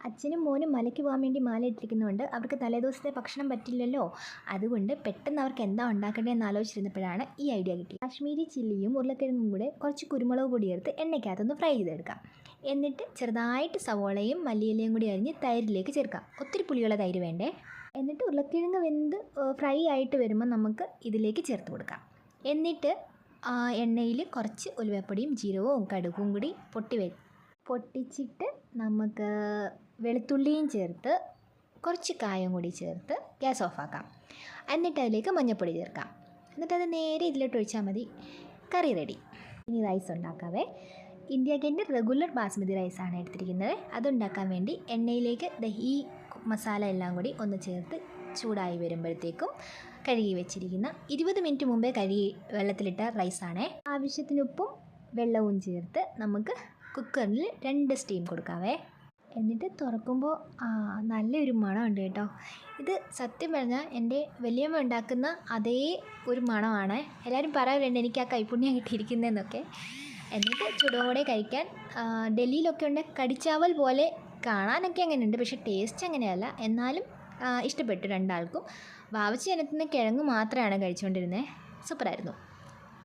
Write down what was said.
അച്ഛനും മോനും മലയ്ക്ക് പോകാൻ വേണ്ടി മാല ഇട്ടിരിക്കുന്നുണ്ട്. അവർക്ക് തലേദിവസത്തെ ഭക്ഷണം പറ്റില്ലല്ലോ. അതുകൊണ്ട് പെട്ടെന്ന് അവർക്ക് എന്താ ഉണ്ടാക്കേണ്ടതെന്ന് ആലോചിച്ചിരുന്നപ്പോഴാണ് ഈ ഐഡിയ കിട്ടി. കാശ്മീരി ചില്ലിയും ഉരുളക്കിഴങ്ങും കൂടെ കുറച്ച് കുരുമുളക് പൊടി ചേർത്ത് എണ്ണയ്ക്കകത്തൊന്ന് ഫ്രൈ ചെയ്തെടുക്കാം. എന്നിട്ട് ചെറുതായിട്ട് സവോളയും മല്ലിയിലയും കൂടി അരിഞ്ഞ് തൈരിലേക്ക് ചേർക്കാം. ഒത്തിരി പുളിയുള്ള തൈര് വേണ്ടേ. എന്നിട്ട് ഉരുളക്കിഴങ്ങ് വെന്ത് ഫ്രൈ ആയിട്ട് വരുമ്പോൾ നമുക്ക് ഇതിലേക്ക് ചേർത്ത് കൊടുക്കാം. എന്നിട്ട് എണ്ണയിൽ കുറച്ച് ഉലുവപ്പൊടിയും ജീരകവും കടുകും കൂടി പൊട്ടിച്ചിട്ട് നമുക്ക് വെളുത്തുള്ളിയും ചേർത്ത് കുറച്ച് കായം കൂടി ചേർത്ത് ഗ്യാസ് ഓഫാക്കാം. എന്നിട്ട് അതിലേക്ക് മഞ്ഞൾപ്പൊടി ചേർക്കാം. എന്നിട്ടത് നേരെ ഇതിലോട്ട് ഒഴിച്ചാൽ മതി. കറി റെഡി. ഇനി റൈസ് ഉണ്ടാക്കാവേ. ഇന്ത്യ ഗേറ്റിൻ്റെ റെഗുലർ ബാസ്മതി റൈസാണ് എടുത്തിരിക്കുന്നത്. അതുണ്ടാക്കാൻ വേണ്ടി എണ്ണയിലേക്ക് ഈ മസാല എല്ലാം കൂടി ഒന്ന് ചേർത്ത് ചൂടായി വരുമ്പോഴത്തേക്കും കഴുകി വെച്ചിരിക്കുന്ന 20 മിനിറ്റ് മുമ്പേ വെള്ളത്തിലിട്ട റൈസാണ്. ആവശ്യത്തിന് ഉപ്പും വെള്ളവും ചേർത്ത് നമുക്ക് കുക്കറിൽ 2 സ്റ്റീം കൊടുക്കാവേ. എന്നിട്ട് തുറക്കുമ്പോൾ നല്ലൊരു മണമുണ്ട് കേട്ടോ. ഇത് സത്യം പറഞ്ഞാൽ എൻ്റെ വലിയമ്മ ഉണ്ടാക്കുന്ന അതേ ഒരു മണമാണ്. എല്ലാവരും പറയാറുണ്ട് എനിക്ക് ആ കൈപ്പുണ്യം കിട്ടിയിരിക്കുന്നതെന്നൊക്കെ. എന്നിട്ട് ചൂടോടെ കഴിക്കാൻ ഡൽഹിയിലൊക്കെ ഉണ്ട് കടിച്ചാവൽ പോലെ കാണാനൊക്കെ അങ്ങനെയുണ്ട്, പക്ഷേ ടേസ്റ്റ് അങ്ങനെയല്ല. എന്നാലും ഇഷ്ടപ്പെട്ടു രണ്ടാൾക്കും. വാവച്ചി അതിനകത്തുനിന്ന് കിഴങ്ങ് മാത്രമാണ് കഴിച്ചുകൊണ്ടിരുന്നത്. സൂപ്പറായിരുന്നു.